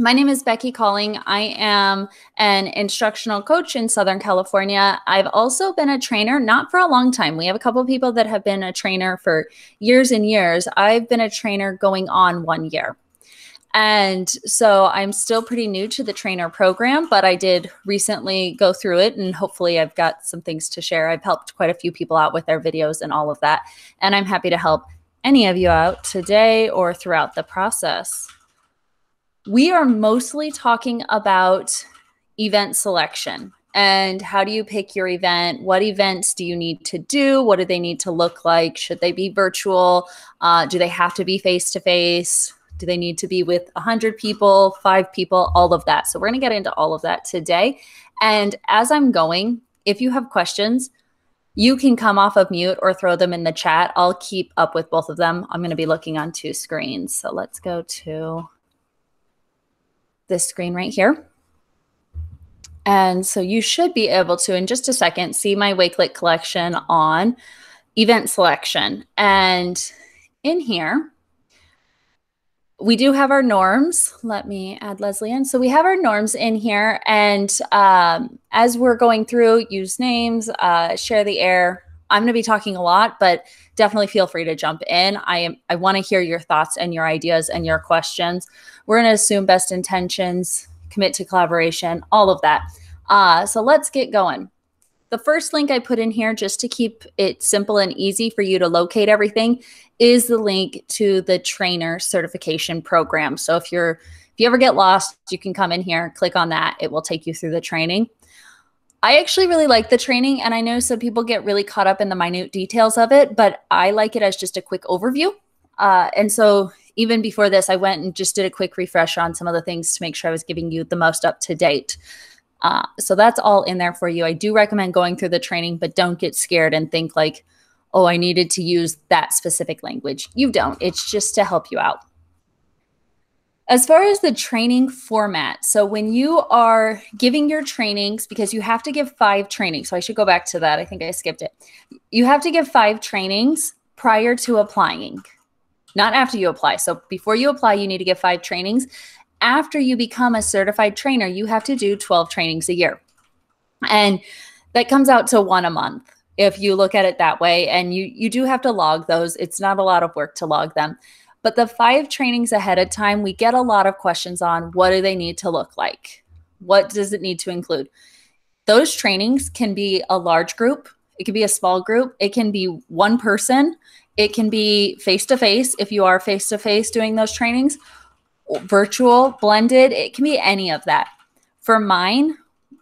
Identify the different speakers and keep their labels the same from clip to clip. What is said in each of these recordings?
Speaker 1: My name is Becky Calling. I am an instructional coach in Southern California. I've also been a trainer, not for a long time. We have a couple of people that have been a trainer for years and years. I've been a trainer going on 1 year. And so I'm still pretty new to the trainer program, but I did recently go through it and hopefully I've got some things to share. I've helped quite a few people out with their videos and all of that. And I'm happy to help any of you out today or throughout the process. We are mostly talking about event selection and how do you pick your event? What events do you need to do? What do they need to look like? Should they be virtual? Do they have to be face-to-face? Do they need to be with 100 people, 5 people, all of that? So we're going to get into all of that today. And as I'm going, if you have questions, you can come off of mute or throw them in the chat. I'll keep up with both of them. I'm going to be looking on 2 screens. So let's go to this screen right here. And so you should be able to, in just a second, see my Wakelet collection on event selection. And in here, we do have our norms. Let me add Leslie in. So we have our norms in here. And as we're going through, use names, share the air. I'm going to be talking a lot, but definitely feel free to jump in. I want to hear your thoughts and your ideas and your questions. We're going to assume best intentions, commit to collaboration, all of that. So let's get going. The first link I put in here, just to keep it simple and easy for you to locate everything, is the link to the trainer certification program. So if you ever get lost, you can come in here, click on that. It will take you through the training. I actually really like the training, and I know some people get really caught up in the minute details of it, but I like it as just a quick overview. And so even before this, I went and just did a quick refresh on some of the things to make sure I was giving you the most up to date. So that's all in there for you. I do recommend going through the training, but don't get scared and think like, oh, I needed to use that specific language. You don't. It's just to help you out. As far as the training format, so when you are giving your trainings, because you have to give 5 trainings, so I should go back to that. I think I skipped it. You have to give 5 trainings prior to applying, not after you apply. So before you apply, you need to give 5 trainings. After you become a certified trainer, you have to do 12 trainings a year. And that comes out to 1 a month if you look at it that way. And you do have to log those. It's not a lot of work to log them. But the 5 trainings ahead of time, we get a lot of questions on what do they need to look like? What does it need to include? Those trainings can be a large group. It can be a small group. It can be 1 person. It can be face-to-face if you are face-to-face doing those trainings. Virtual, blended, it can be any of that. For mine,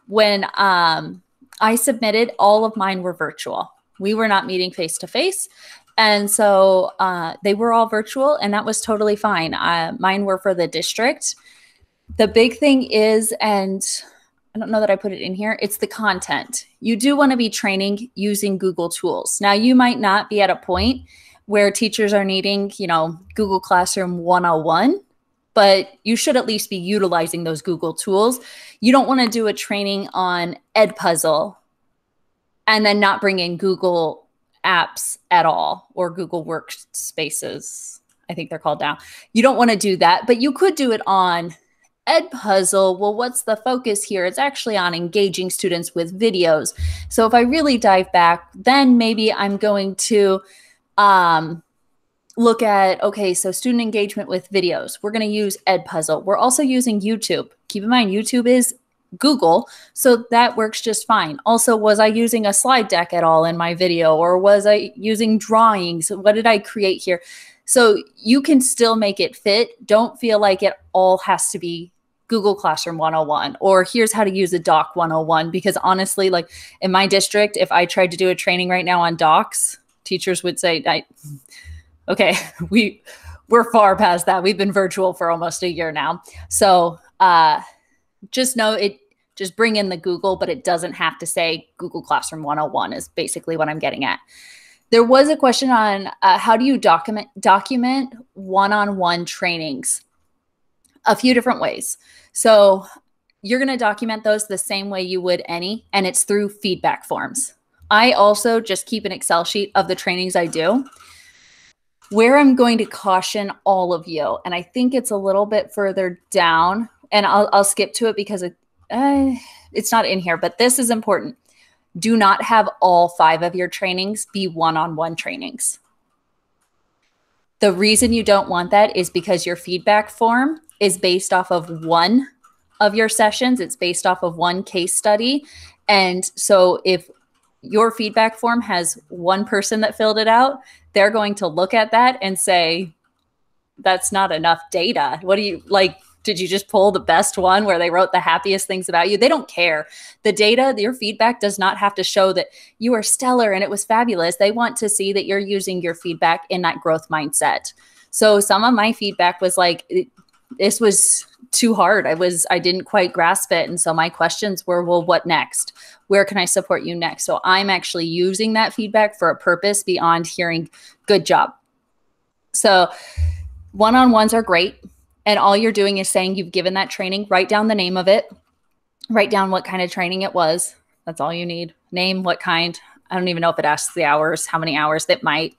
Speaker 1: when I submitted, all of mine were virtual. We were not meeting face-to-face. And so they were all virtual, and that was totally fine. Mine were for the district. The big thing is, and I don't know that I put it in here, it's the content. You do want to be training using Google tools. Now, you might not be at a point where teachers are needing, Google Classroom 101, but you should at least be utilizing those Google tools. You don't want to do a training on Edpuzzle and then not bring in Google apps at all, or Google Workspaces, I think they're called now. You don't want to do that, but you could do it on Edpuzzle. Well, what's the focus here? It's actually on engaging students with videos. So if I really dive back, then maybe I'm going to look at, okay, so student engagement with videos. We're going to use Edpuzzle. We're also using YouTube. Keep in mind, YouTube is Google, so that works just fine. Also, was I using a slide deck at all in my video, or was I using drawings? What did I create here? So you can still make it fit. Don't feel like it all has to be Google Classroom 101, or here's how to use a doc 101, because honestly, like in my district, if I tried to do a training right now on docs, teachers would say, okay, we're far past that. We've been virtual for almost a year now. So just know it, just bring in the Google, but it doesn't have to say Google Classroom 101 is basically what I'm getting at. There was a question on how do you document one-on-one trainings? A few different ways. So you're going to document those the same way you would any, and it's through feedback forms. I also just keep an Excel sheet of the trainings I do. Where I'm going to caution all of you, and I think it's a little bit further down, and I'll skip to it because it's not in here, but this is important. Do not have all 5 of your trainings be one-on-one trainings. The reason you don't want that is because your feedback form is based off of one of your sessions. It's based off of one case study. And so if your feedback form has one person that filled it out, they're going to look at that and say, that's not enough data. What do you like? Did you just pull the best one where they wrote the happiest things about you? They don't care. The data, your feedback does not have to show that you are stellar and it was fabulous. They want to see that you're using your feedback in that growth mindset. So some of my feedback was like, this was too hard. I didn't quite grasp it. And so my questions were, well, what next? Where can I support you next? So I'm actually using that feedback for a purpose beyond hearing good job. So one-on-ones are great. And all you're doing is saying you've given that training, write down the name of it, write down what kind of training it was. That's all you need. Name, what kind. I don't even know if it asks the hours, how many hours it might.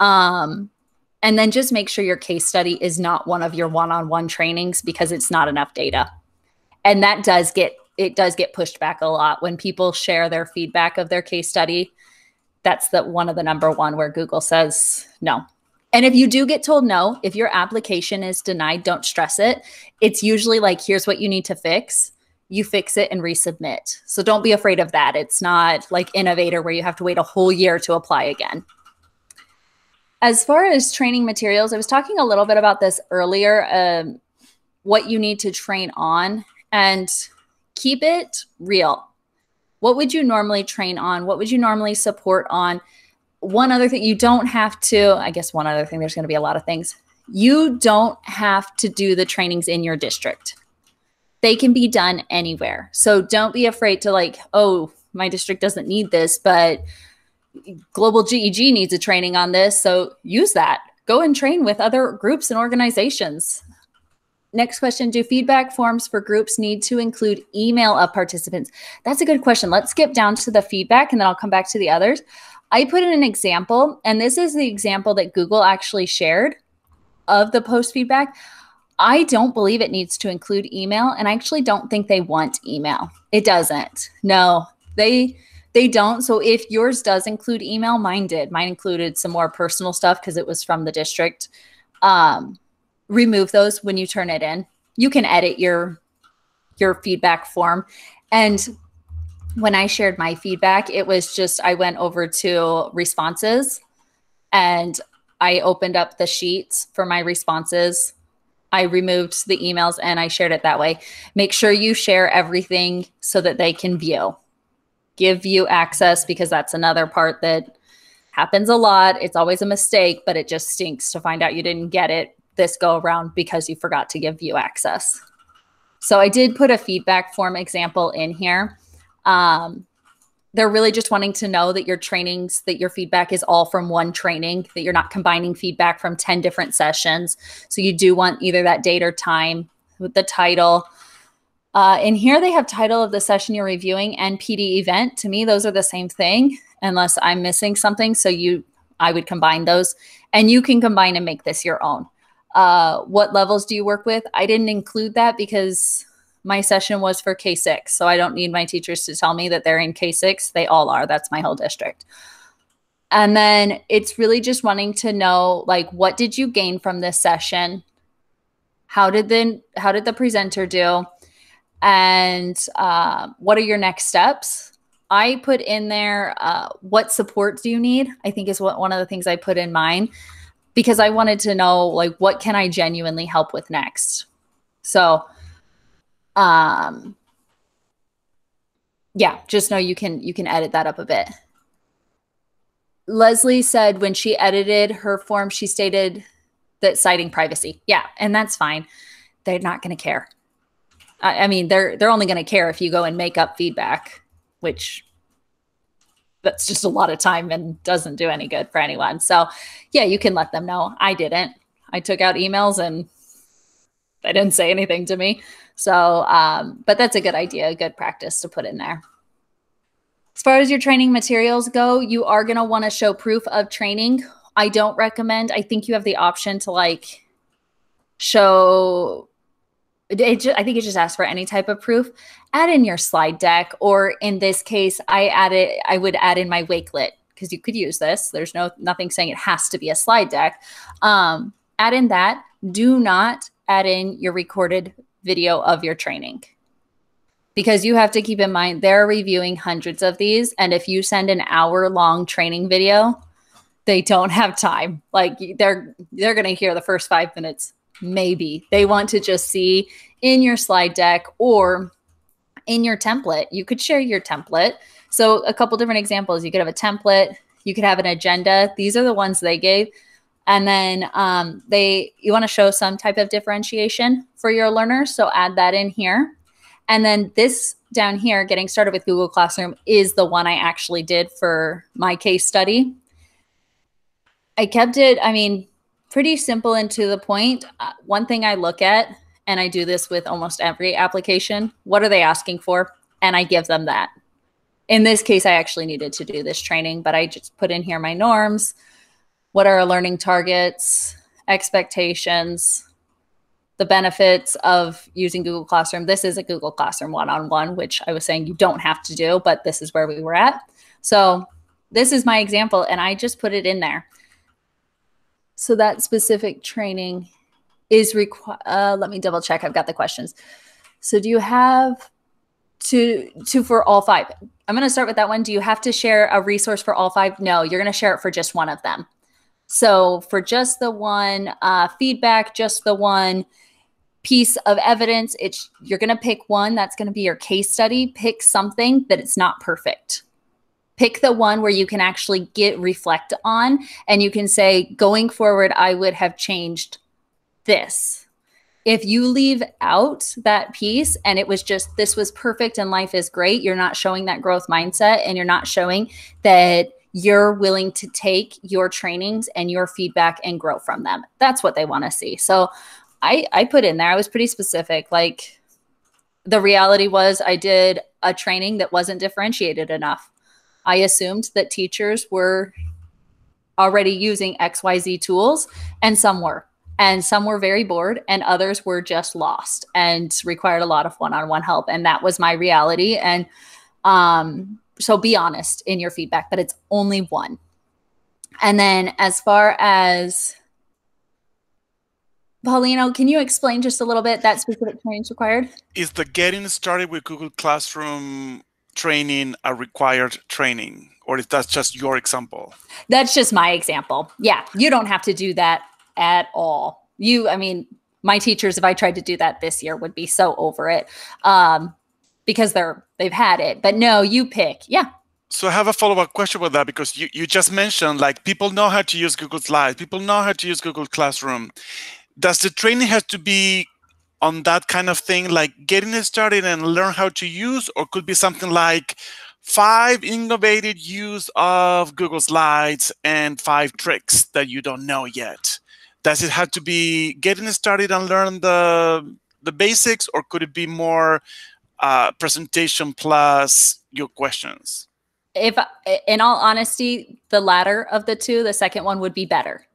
Speaker 1: And then just make sure your case study is not one of your one-on-one trainings because it's not enough data. And that does get pushed back a lot when people share their feedback of their case study. That's one of the number one where Google says no. And if you do get told no, if your application is denied, don't stress it. It's usually like, here's what you need to fix. You fix it and resubmit. So don't be afraid of that. It's not like Innovator where you have to wait a whole year to apply again. As far as training materials, I was talking a little bit about this earlier, what you need to train on, and keep it real. What would you normally train on? What would you normally support on? One other thing, you don't have to, I guess one other thing, there's going to be a lot of things. You don't have to do the trainings in your district. They can be done anywhere. So don't be afraid to like, oh, my district doesn't need this, but GlobalGEG needs a training on this. So use that. Go and train with other groups and organizations. Next question, do feedback forms for groups need to include email of participants? That's a good question. Let's skip down to the feedback and then I'll come back to the others. I put in an example, and this is the example that Google actually shared of the post feedback. I don't believe it needs to include email, and I actually don't think they want email. It doesn't. No, they don't. So if yours does include email, mine did. Mine included some more personal stuff because it was from the district. Remove those when you turn it in. You can edit your feedback form. And when I shared my feedback, it was just, I went over to responses and I opened up the sheets for my responses. I removed the emails and I shared it that way. Make sure you share everything so that they can view. Give view access, because that's another part that happens a lot. It's always a mistake, but it just stinks to find out you didn't get it this go around because you forgot to give view access. So I did put a feedback form example in here. They're really just wanting to know that your trainings, that your feedback is all from one training, that you're not combining feedback from 10 different sessions. So you do want either that date or time with the title. In here, they have title of the session you're reviewing and PD event. To me, those are the same thing, unless I'm missing something. So I would combine those, and you can combine and make this your own. What levels do you work with? I didn't include that because my session was for K6. So I don't need my teachers to tell me that they're in K6. They all are. That's my whole district. And then it's really just wanting to know, like, what did you gain from this session? How did the presenter do? And what are your next steps? I put in there, what support do you need? I think is one of the things I put in mine, because I wanted to know, like, what can I genuinely help with next? So yeah, just know you can edit that up a bit. Leslie said when she edited her form, she stated that citing privacy. Yeah, and that's fine. They're not going to care. I mean, they're only going to care if you go and make up feedback, which that's just a lot of time and doesn't do any good for anyone. So yeah, you can let them know. I didn't. I took out emails and they didn't say anything to me. So, but that's a good idea, a good practice to put in there. As far as your training materials go, you are going to want to show proof of training. I don't recommend, I think you have the option to like show I think it just asks for any type of proof. Add in your slide deck, or in this case, I would add in my Wakelet, because you could use this. There's nothing saying it has to be a slide deck. Add in that. Do not add in your recorded video of your training, because you have to keep in mind they're reviewing hundreds of these. And if you send an hour-long training video, they don't have time. Like they're going to hear the first 5 minutes. Maybe they want to just see in your slide deck or in your template. You could share your template. So a couple different examples. You could have a template. You could have an agenda. These are the ones they gave. And then you want to show some type of differentiation for your learners. So add that in here. And then this down here, getting started with Google Classroom, is the one I actually did for my case study. I kept it, pretty simple and to the point. One thing I look at, and I do this with almost every application, what are they asking for? And I give them that. In this case, I actually needed to do this training, but I just put in here my norms. What are our learning targets, expectations, the benefits of using Google Classroom. This is a Google Classroom one-on-one, which I was saying you don't have to do, but this is where we were at. So this is my example, and I just put it in there. So that specific training is required. Let me double check. I've got the questions. So do you have to for all 5? I'm going to start with that one. Do you have to share a resource for all 5? No, you're going to share it for just one of them. So for just the one feedback, just the one piece of evidence, you're going to pick one that's going to be your case study. Pick something that it's not perfect. Pick the one where you can actually reflect on, and you can say, going forward, I would have changed this. If you leave out that piece and it was just, this was perfect and life is great, you're not showing that growth mindset, and you're not showing that you're willing to take your trainings and your feedback and grow from them. That's what they want to see. So I put in there, I was pretty specific. Like, the reality was I did a training that wasn't differentiated enough. I assumed that teachers were already using XYZ tools, and some were. And some were very bored, and others were just lost and required a lot of one-on-one help. And that was my reality. And so be honest in your feedback, but it's only one. And then as far as, Paulino, can you explain just a little bit that specific training required?
Speaker 2: Is the getting started with Google Classroom training a required training, or is that just your example?
Speaker 1: That's just my example. Yeah, you don't have to do that at all. My teachers, if I tried to do that this year, would be so over it because they've had it. But no, you pick. Yeah.
Speaker 2: So I have a follow-up question about that, because you just mentioned, like, people know how to use Google Slides, people know how to use Google Classroom. Does the training have to be on that kind of thing, like getting it started and learn how to use, or could be something like 5 innovative use of Google Slides and 5 tricks that you don't know yet? Does it have to be getting it started and learn the basics, or could it be more presentation plus your questions?
Speaker 1: If, in all honesty, the latter of the two, the second one would be better.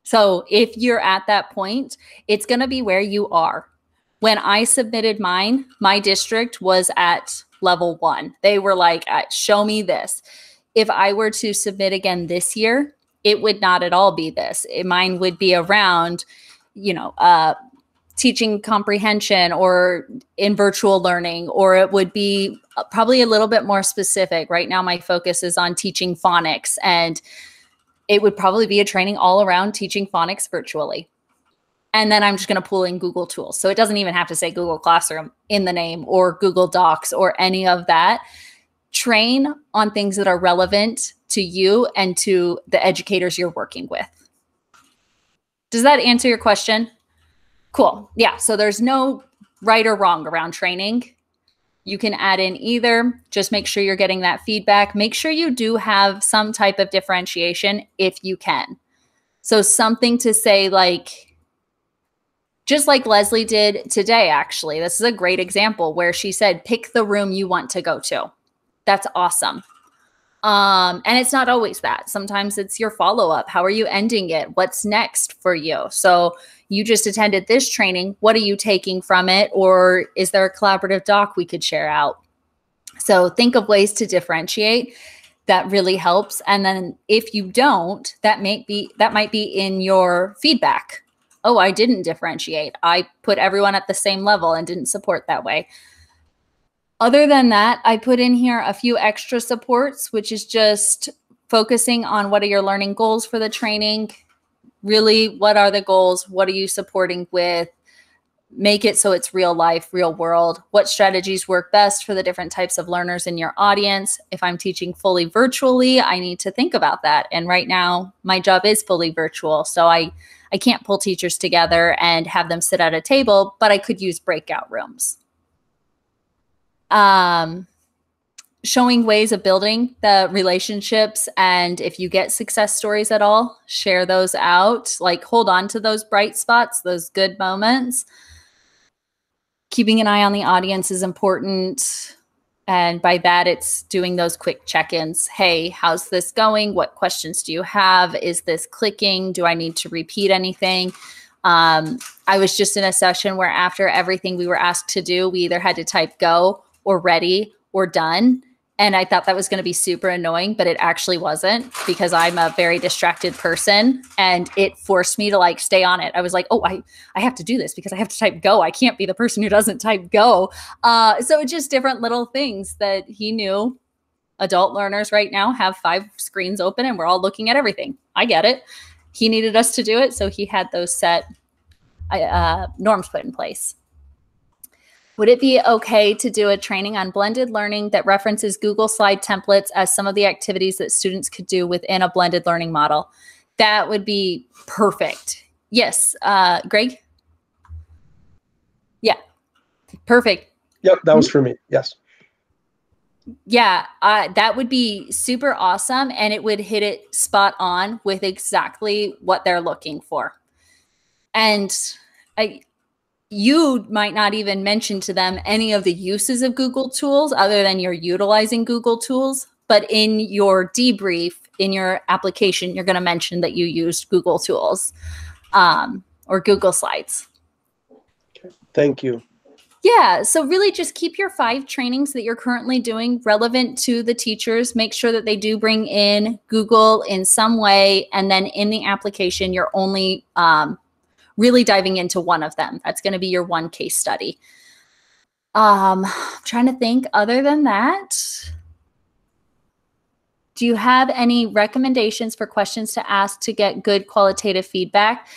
Speaker 1: So if you're at that point, it's going to be where you are. When I submitted mine, my district was at level 1. They were like, show me this. If I were to submit again this year, it would not at all be this. Mine would be around, teaching comprehension or in virtual learning, or it would be probably a little bit more specific. Right now, my focus is on teaching phonics, and it would probably be a training all around teaching phonics virtually. And then I'm just going to pull in Google Tools. So it doesn't even have to say Google Classroom in the name, or Google Docs, or any of that. Train on things that are relevant to you and to the educators you're working with. Does that answer your question? Cool. Yeah. So there's no right or wrong around training. You can add in either. Just make sure you're getting that feedback. Make sure you do have some type of differentiation if you can. So something to say, like, just like Leslie did today, actually. This is a great example where she said, pick the room you want to go to. That's awesome. And it's not always that. Sometimes it's your follow-up. How are you ending it? What's next for you? So you just attended this training. What are you taking from it? Or is there a collaborative doc we could share out? So think of ways to differentiate. That really helps. And then if you don't, that might be in your feedback. Oh, I didn't differentiate. I put everyone at the same level and didn't support that way. Other than that, I put in here a few extra supports, which is just focusing on what are your learning goals for the training. Really, what are the goals? What are you supporting with? Make it so it's real life, real world. What strategies work best for the different types of learners in your audience? If I'm teaching fully virtually, I need to think about that. And right now, my job is fully virtual. So I can't pull teachers together and have them sit at a table, but I could use breakout rooms. Showing ways of building the relationships. And if you get success stories at all, share those out. Like hold on to those bright spots, those good moments. Keeping an eye on the audience is important. And by that, it's doing those quick check-ins. Hey, how's this going? What questions do you have? Is this clicking? Do I need to repeat anything? I was just in a session where after everything we were asked to do, we either had to type go or ready or done. And I thought that was going to be super annoying, but it actually wasn't, because I'm a very distracted person and it forced me to like stay on it. I was like, oh, I have to do this because I have to type go. I can't be the person who doesn't type go. So it's just different little things that he knew. Adult learners right now have 5 screens open and we're all looking at everything. I get it. He needed us to do it. So he had those set norms put in place. Would it be okay to do a training on blended learning that references Google Slide templates as some of the activities that students could do within a blended learning model? That would be perfect. Yes. Greg? Yeah. Perfect.
Speaker 3: Yep, that was for me. Yes.
Speaker 1: Yeah, that would be super awesome. And it would hit it spot on with exactly what they're looking for. And you might not even mention to them any of the uses of Google tools other than you're utilizing Google tools. But in your debrief, in your application, you're going to mention that you used Google tools or Google Slides.
Speaker 3: Okay. Thank you.
Speaker 1: Yeah. So really just keep your 5 trainings that you're currently doing relevant to the teachers. Make sure that they do bring in Google in some way. And then in the application, you're only really diving into one of them. That's going to be your one case study. I'm trying to think other than that. Do you have any recommendations for questions to ask to get good qualitative feedback?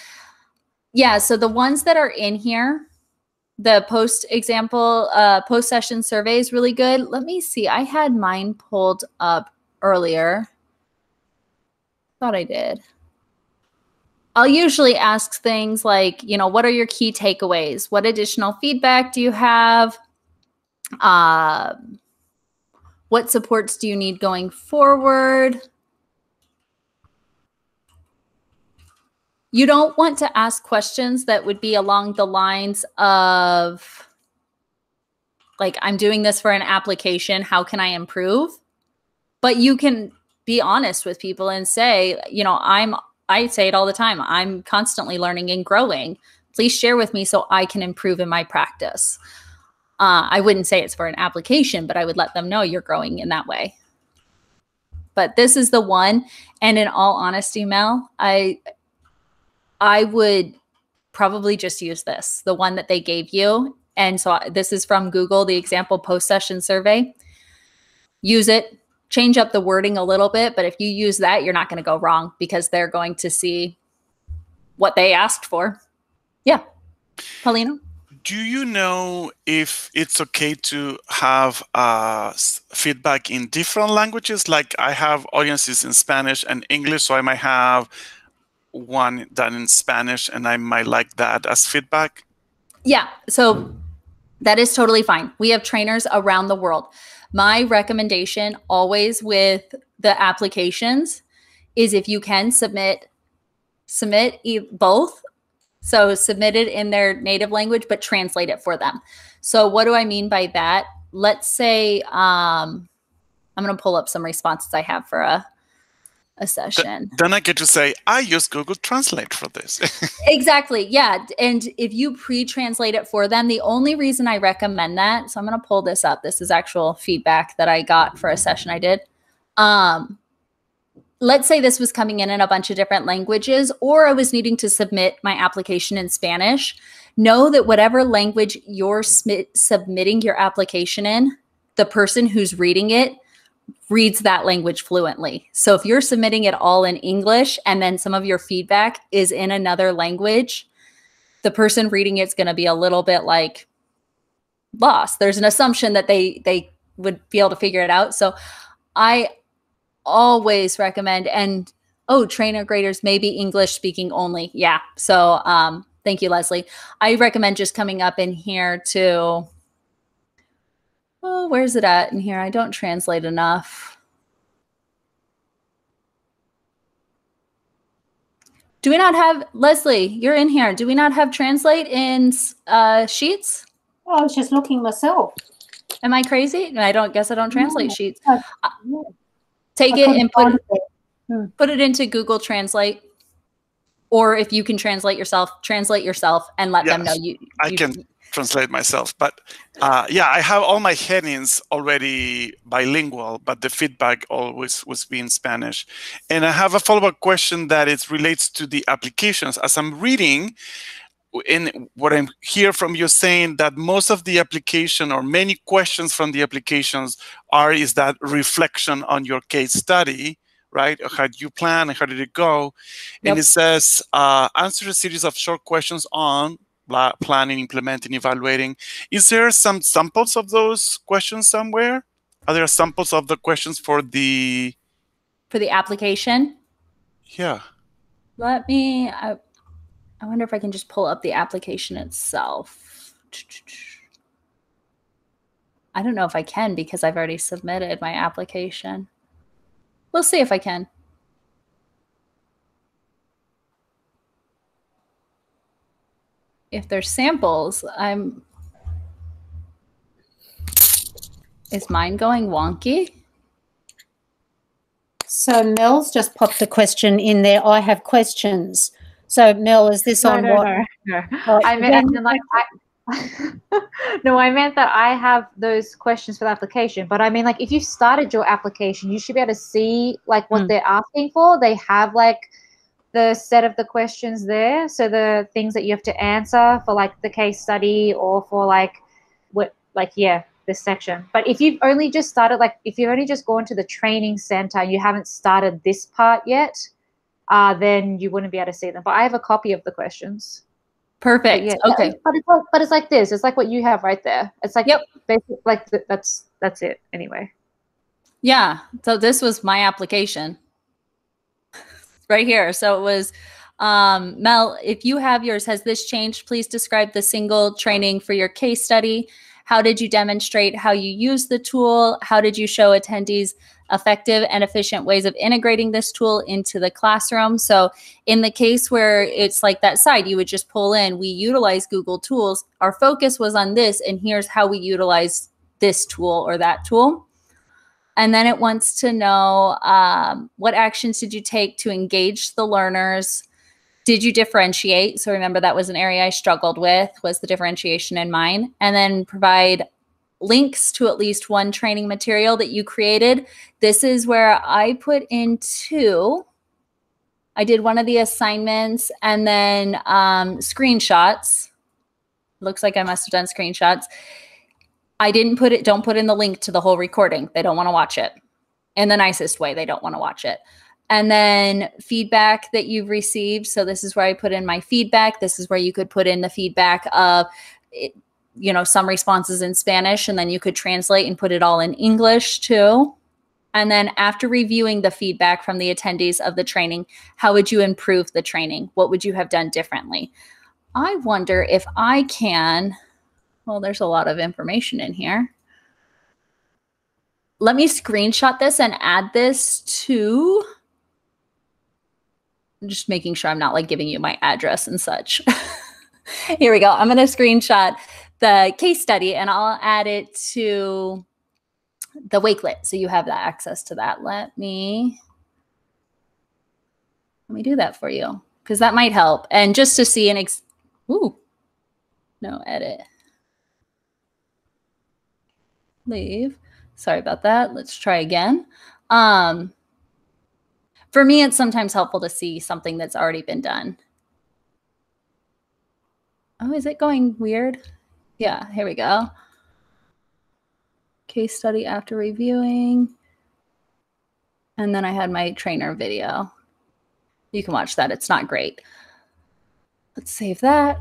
Speaker 1: Yeah, so the ones that are in here, the post-session survey is really good. Let me see. I had mine pulled up earlier. Thought I did. I'll usually ask things like, you know, what are your key takeaways? What additional feedback do you have? What supports do you need going forward? You don't want to ask questions that would be along the lines of, like, I'm doing this for an application. How can I improve? But you can be honest with people and say, you know, I say it all the time. I'm constantly learning and growing. Please share with me so I can improve in my practice. I wouldn't say it's for an application, but I would let them know you're growing in that way. But this is the one. And in all honesty, Mel, I would probably just use this, the one that they gave you. And so this is from Google, the example post-session survey. Use it. Change up the wording a little bit, but if you use that, you're not going to go wrong because they're going to see what they asked for. Yeah. Paulino?
Speaker 2: Do you know if it's okay to have feedback in different languages? Like I have audiences in Spanish and English, so I might have one done in Spanish and I might like that as feedback.
Speaker 1: Yeah, so that is totally fine. We have trainers around the world. My recommendation always with the applications is if you can submit both. So submit it in their native language, but translate it for them. So what do I mean by that? Let's say I'm I'm going to pull up some responses I have for a session.
Speaker 2: Then I get to say, I use Google Translate for this.
Speaker 1: Exactly. Yeah. And if you pre-translate it for them, the only reason I recommend that, so I'm going to pull this up. This is actual feedback that I got for a session I did. Let's say this was coming in a bunch of different languages, or I was needing to submit my application in Spanish. Know that whatever language you're submitting your application in, the person who's reading it reads that language fluently. So if you're submitting it all in English and then some of your feedback is in another language, the person reading it's going to be a little bit like lost. There's an assumption that they would be able to figure it out. So I always recommend, and trainer graders may be English speaking only. Yeah. So thank you, Leslie. I recommend just coming up in here to, where's it at in here? I don't translate enough. Do we not have, Leslie, you're in here. Do we not have translate in Sheets?
Speaker 4: Oh, I was just looking myself.
Speaker 1: Am I crazy? I guess I don't translate Sheets.
Speaker 4: Yeah.
Speaker 1: Take it and put it into Google Translate. Or if you can translate yourself and let them know
Speaker 2: I can translate myself. But I have all my headings already bilingual, but the feedback always was in Spanish. And I have a follow-up question that it relates to the applications. As I'm reading, in what I'm hear from you saying that most of the application or many questions from the applications is that reflection on your case study, right? How did you plan and how did it go? Yep. And it says, answer a series of short questions on planning, implementing, evaluating. Is there some samples of those questions somewhere? Are there samples of the questions for the
Speaker 1: application?
Speaker 2: Yeah.
Speaker 1: Let me, I wonder if I can just pull up the application itself. I don't know if I can because I've already submitted my application. We'll see if I can. If there's samples, is mine going wonky?
Speaker 4: So Mel's just popped a question in there. I have questions. So Mel, is this on what?
Speaker 5: No. I meant no, I meant that I have those questions for the application. But I mean, like, if you started your application, you should be able to see like what they're asking for. They have like the set of the questions there. So the things that you have to answer for like the case study or for like this section. But if you've only just started, like if you've only just gone to the training center, you haven't started this part yet, then you wouldn't be able to see them. But I have a copy of the questions.
Speaker 1: Perfect.
Speaker 5: Yeah,
Speaker 1: okay.
Speaker 5: But it's like this. It's like what you have right there. It's like, yep. Basically, like that's it anyway.
Speaker 1: Yeah. So this was my application right here. So it was, Mel, if you have yours, has this changed? Please describe the single training for your case study. How did you demonstrate how you use the tool? How did you show attendees effective and efficient ways of integrating this tool into the classroom? So in the case where it's like that side, you would just pull in, we utilize Google tools. Our focus was on this, and here's how we utilize this tool or that tool. And then it wants to know what actions did you take to engage the learners? Did you differentiate? So remember, that was an area I struggled with, was the differentiation in mine. And then provide links to at least one training material that you created. This is where I put in 2. I did one of the assignments and then screenshots. Looks like I must have done screenshots. I didn't don't put in the link to the whole recording. They don't want to watch it. In the nicest way, they don't want to watch it. And then feedback that you've received. So this is where I put in my feedback. This is where you could put in the feedback of, some responses in Spanish, and then you could translate and put it all in English too. And then after reviewing the feedback from the attendees of the training, how would you improve the training? What would you have done differently? I wonder if I can, well, there's a lot of information in here. Let me screenshot this and add this to, I'm just making sure I'm not like giving you my address and such. Here we go. I'm going to screenshot the case study and I'll add it to the Wakelet. So you have that access to that. Let me do that for you because that might help. And just to see edit. Leave. Sorry about that. Let's try again. For me, it's sometimes helpful to see something that's already been done. Oh, is it going weird? Yeah, here we go. Case study after reviewing. And then I had my trainer video. You can watch that. It's not great. Let's save that.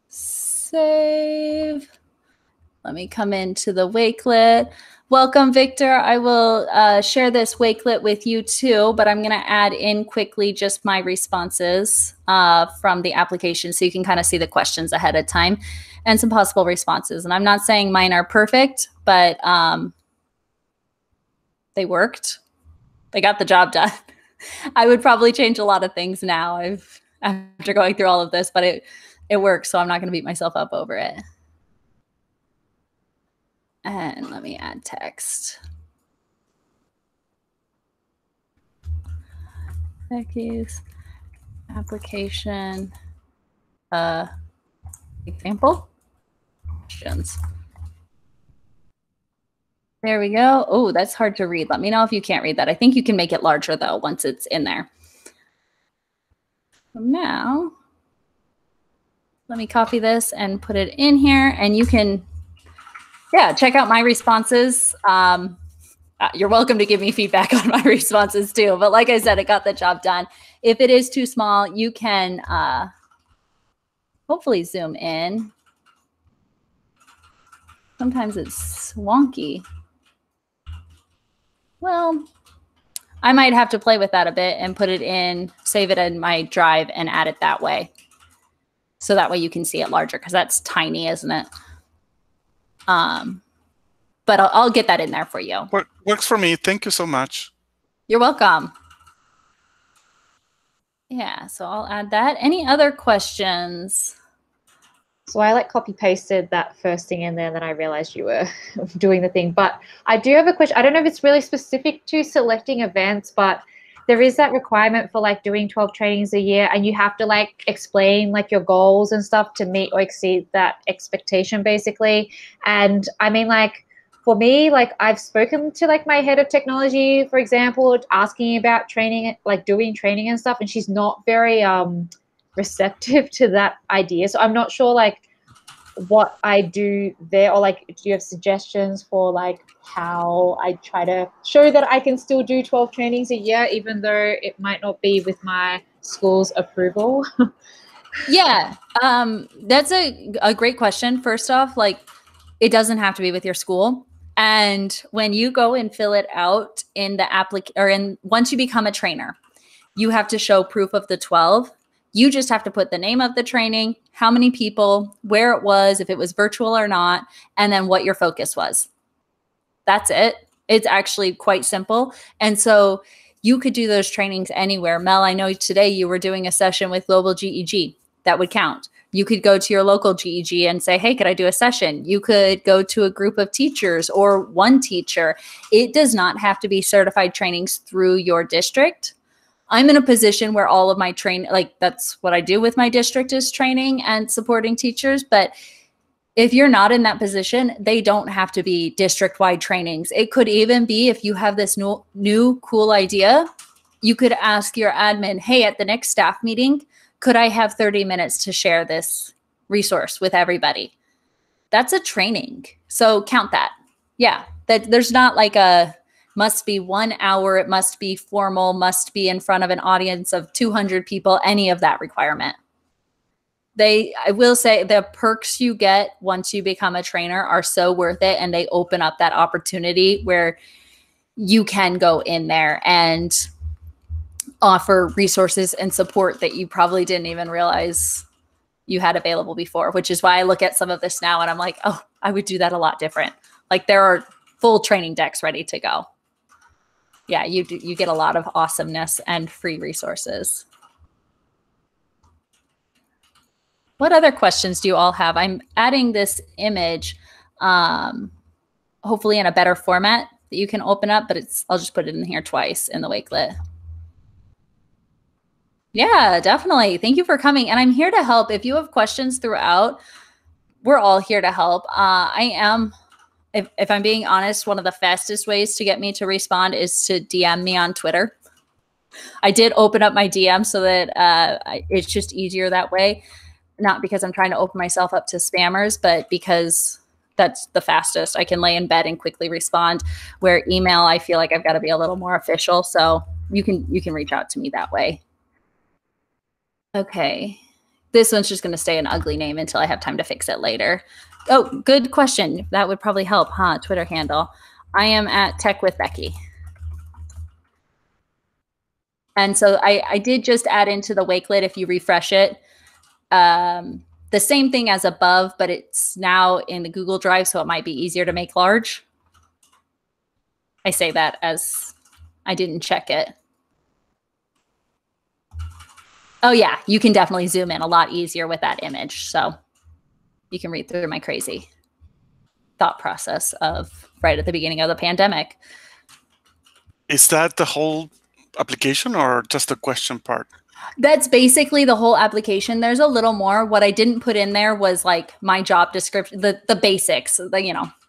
Speaker 1: Save. Let me come into the Wakelet. Welcome, Victor. I will share this Wakelet with you too, but I'm going to add in quickly just my responses from the application so you can kind of see the questions ahead of time and some possible responses. And I'm not saying mine are perfect, but they worked. They got the job done. I would probably change a lot of things now after going through all of this, but it works, so I'm not going to beat myself up over it. And let me add text. Becky's application example questions. There we go. Oh, that's hard to read. Let me know if you can't read that. I think you can make it larger though once it's in there. So now, let me copy this and put it in here, and you can check out my responses. You're welcome to give me feedback on my responses too. But like I said, it got the job done. If it is too small, you can hopefully zoom in. Sometimes it's wonky. Well, I might have to play with that a bit and put it in, save it in my drive and add it that way. So that way you can see it larger because that's tiny, isn't it? But I'll get that in there for you.
Speaker 2: Works for me. Thank you so much.
Speaker 1: You're welcome. Yeah, so I'll add that. Any other questions?
Speaker 5: So I copy pasted that first thing in there, and then I realized you were doing the thing. But I do have a question. I don't know if it's really specific to selecting events, but there is that requirement for doing 12 trainings a year, and you have to explain your goals and stuff to meet or exceed that expectation basically. And I mean, for me, I've spoken to my head of technology, for example, asking about training, doing training and stuff, and she's not very receptive to that idea. So I'm not sure what I do there, or do you have suggestions for how I try to show that I can still do 12 trainings a year, even though it might not be with my school's approval?
Speaker 1: Yeah, that's a great question. First off, it doesn't have to be with your school. And when you go and fill it out in the once you become a trainer, you have to show proof of the 12. You just have to put the name of the training, how many people, where it was, if it was virtual or not, and then what your focus was. That's it. It's actually quite simple. And so you could do those trainings anywhere. Mel, I know today you were doing a session with GlobalGEG. That would count. You could go to your local GEG and say, hey, could I do a session? You could go to a group of teachers or one teacher. It does not have to be certified trainings through your district. I'm in a position where all of my that's what I do with my district is training and supporting teachers. But if you're not in that position, they don't have to be district-wide trainings. It could even be if you have this new cool idea, you could ask your admin, hey, at the next staff meeting, could I have 30 minutes to share this resource with everybody? That's a training. So count that. Yeah, that there's not a must be 1 hour, it must be formal, must be in front of an audience of 200 people, any of that requirement. I will say the perks you get once you become a trainer are so worth it, and they open up that opportunity where you can go in there and offer resources and support that you probably didn't even realize you had available before, which is why I look at some of this now and I'm like, oh, I would do that a lot different. There are full training decks ready to go. Yeah, you get a lot of awesomeness and free resources. What other questions do you all have? I'm adding this image, hopefully in a better format that you can open up, but I'll just put it in here twice in the Wakelet. Yeah, definitely. Thank you for coming. And I'm here to help. If you have questions throughout, we're all here to help. I am, if I'm being honest, one of the fastest ways to get me to respond is to DM me on Twitter. I did open up my DM so that it's just easier that way. Not because I'm trying to open myself up to spammers, but because that's the fastest. I can lay in bed and quickly respond, where email, I feel like I've got to be a little more official. So you can reach out to me that way. Okay. This one's just going to stay an ugly name until I have time to fix it later. Oh, good question. That would probably help, huh? Twitter handle. I am at Tech with Becky. And so I did just add into the Wakelet, if you refresh it, the same thing as above, but it's now in the Google Drive, so it might be easier to make large. I say that as I didn't check it. Oh yeah, you can definitely zoom in a lot easier with that image. So you can read through my crazy thought process of right at the beginning of the pandemic.
Speaker 2: Is that the whole application or just the question part?
Speaker 1: That's basically the whole application. There's a little more. What I didn't put in there was like my job description, the basics,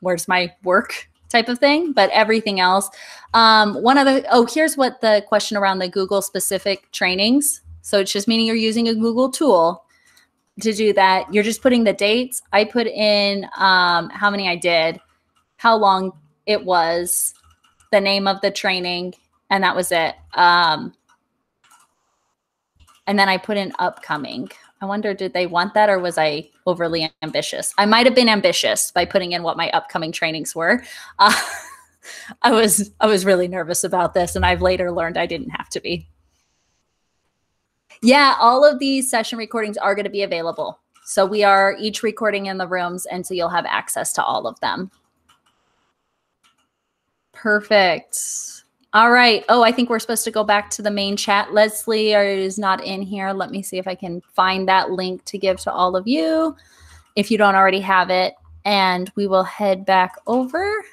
Speaker 1: where's my work type of thing, but everything else. Here's what the question around the Google specific trainings. So it's just meaning you're using a Google tool to do that. You're just putting the dates. I put in how many I did, how long it was, the name of the training, and that was it. And then I put in upcoming. I wonder, did they want that, or was I overly ambitious? I might have been ambitious by putting in what my upcoming trainings were. I was really nervous about this, and I've later learned I didn't have to be. Yeah, all of these session recordings are going to be available. So we are each recording in the rooms, and so you'll have access to all of them. Perfect. All right. Oh, I think we're supposed to go back to the main chat. Leslie is not in here. Let me see if I can find that link to give to all of you if you don't already have it. And we will head back over.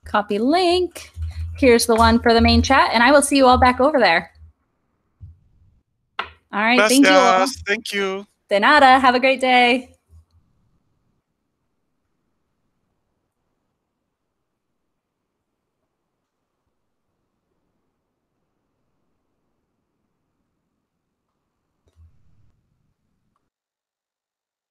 Speaker 1: Copy link. Here's the one for the main chat, and I will see you all back over there. All right.
Speaker 2: Gracias.
Speaker 1: Thank you all.
Speaker 2: Thank you.
Speaker 1: De nada. Have a great day.